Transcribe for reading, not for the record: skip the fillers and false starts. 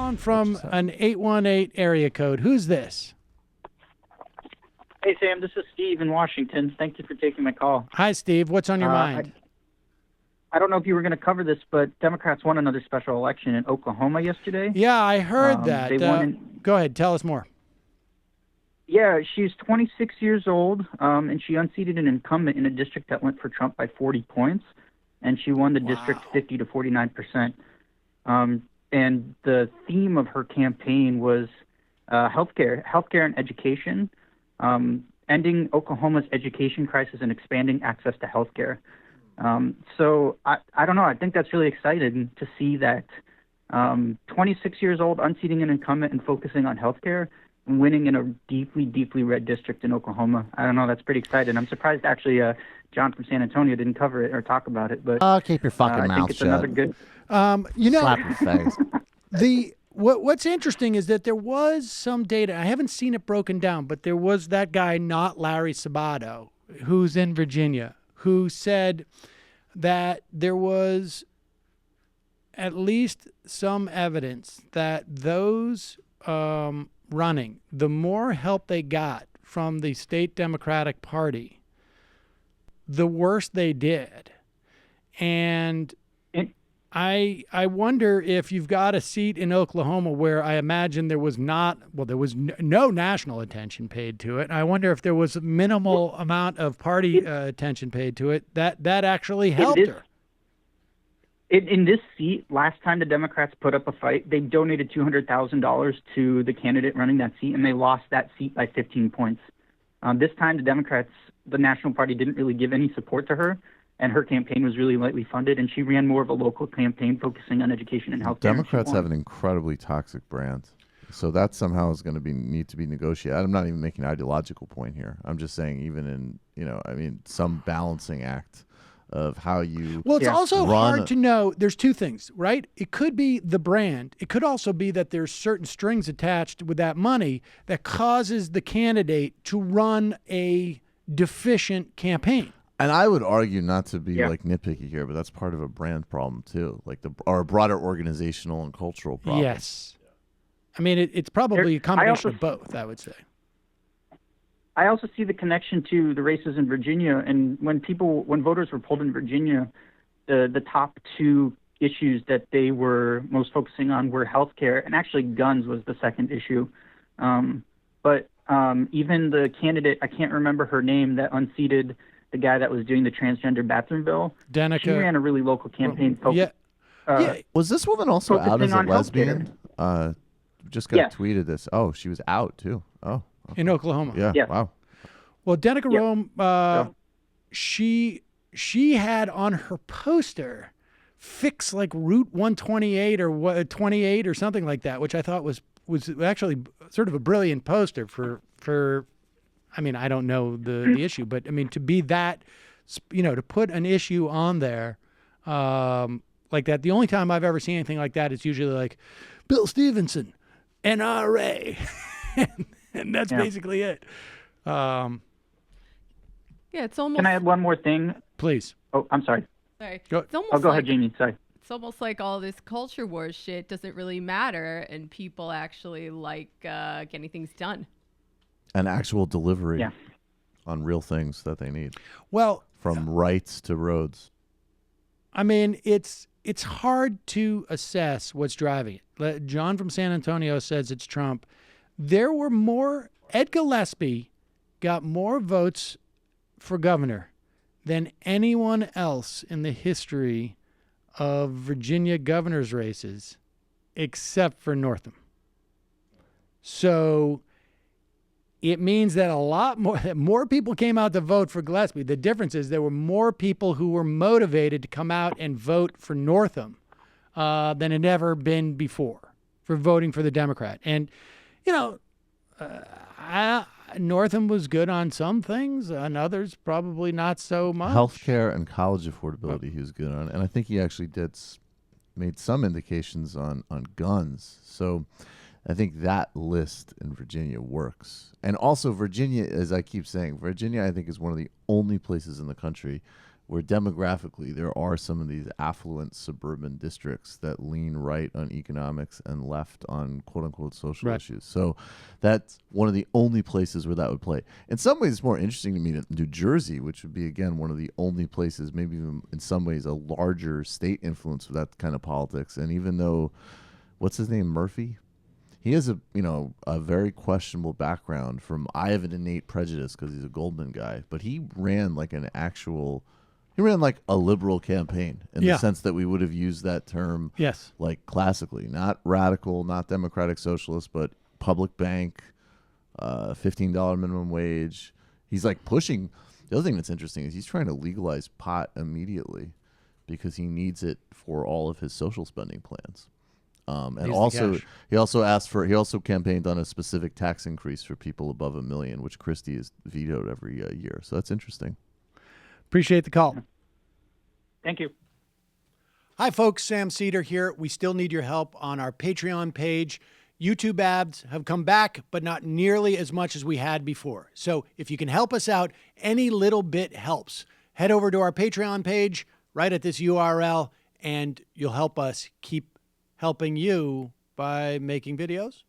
calling from an 818 area code. Who's this? Hey, Sam, this is Steve in Washington. Thank you for taking my call. Hi, Steve. What's on your mind? I don't know if you were going to cover this, but Democrats won another special election in Oklahoma yesterday. Yeah, I heard that. They won go ahead. Tell us more. Yeah, she's 26 years old, and she unseated an incumbent in a district that went for Trump by 40 points, and she won the district 50 to 49%. And the theme of her campaign was healthcare and education, ending Oklahoma's education crisis and expanding access to healthcare. So I don't know. I think that's really exciting to see that 26 years old, unseating an incumbent and focusing on healthcare and winning in a deeply, deeply red district in Oklahoma. I don't know. That's pretty exciting. I'm surprised actually John from San Antonio didn't cover it or talk about it. But keep your fucking mouth it's shut. Another good. Slap your face. What's interesting is that there was some data. I haven't seen it broken down, but there was that guy, not Larry Sabato, who's in Virginia, who said that there was at least some evidence that those running, the more help they got from the state Democratic Party, the worse they did. And I wonder if you've got a seat in Oklahoma where I imagine there was no national attention paid to it. I wonder if there was a minimal amount of party attention paid to it, that actually helped her. In this seat, last time the Democrats put up a fight, they donated $200,000 to the candidate running that seat, and they lost that seat by 15 points. This time, the Democrats, the National Party, didn't really give any support to her, and her campaign was really lightly funded, and she ran more of a local campaign focusing on education and health care. Democrats have an incredibly toxic brand, so that somehow is going to need to be negotiated. I'm not even making an ideological point here. I'm just saying, even in some balancing act of how you. Well, it's also hard to know. There's two things, right? It could be the brand. It could also be that there's certain strings attached with that money that causes the candidate to run a deficient campaign. And I would argue, not to be nitpicky here, but that's part of a brand problem too, or a broader organizational and cultural problem. Yes. I mean, it's probably a combination of both, I would say. I also see the connection to the races in Virginia, and when voters were polled in Virginia, the top two issues that they were most focusing on were healthcare, and actually guns was the second issue. But even the candidate, I can't remember her name, that unseated the guy that was doing the transgender bathroom bill. Danica. She ran a really local campaign. Was this woman also out as a lesbian? Just got tweeted this. Oh, she was out too. Oh. Okay. In Oklahoma. Yeah. Yes. Wow. Well, Danica Rome, she had on her poster "Fix like Route 128 or 28 or something like that," which I thought was actually sort of a brilliant poster for. I mean, I don't know the issue, but I mean, to be that, to put an issue on there like that. The only time I've ever seen anything like that is usually like Bill Stevenson, NRA, and that's basically it. It's almost. Can I add one more thing? Please. Oh, I'm sorry. Sorry. Go ahead, Jamie. Sorry. It's almost like all this culture war shit doesn't really matter, and people actually like getting things done. An actual delivery on real things that they need. Well, from rights to roads. I mean, it's hard to assess what's driving it. John from San Antonio says it's Trump. There were more. Ed Gillespie got more votes for governor than anyone else in the history of Virginia governor's races, except for Northam. So it means that more people came out to vote for Gillespie. The difference is there were more people who were motivated to come out and vote for Northam than had ever been before for voting for the Democrat. And, Northam was good on some things, on others probably not so much. Healthcare and college affordability he was good on. And I think he actually made some indications on guns. So I think that list in Virginia works. And also Virginia, as I keep saying, Virginia I think is one of the only places in the country where demographically there are some of these affluent suburban districts that lean right on economics and left on quote unquote social issues. So that's one of the only places where that would play. In some ways, it's more interesting to me that New Jersey, which would be, again, one of the only places, maybe even in some ways a larger state influence with that kind of politics. And even though, what's his name, Murphy? He has a very questionable background from, I have an innate prejudice because he's a Goldman guy, but he ran like a liberal campaign in the sense that we would have used that term like classically, not radical, not democratic socialist, but public bank, $15 minimum wage. He's like pushing. The other thing that's interesting is he's trying to legalize pot immediately because he needs it for all of his social spending plans. And also, he also campaigned on a specific tax increase for people above $1 million, which Christie has vetoed every year. So that's interesting. Appreciate the call. Thank you. Hi, folks. Sam Seder here. We still need your help on our Patreon page. YouTube ads have come back, but not nearly as much as we had before. So if you can help us out, any little bit helps. Head over to our Patreon page right at this URL, and you'll help us keep helping you by making videos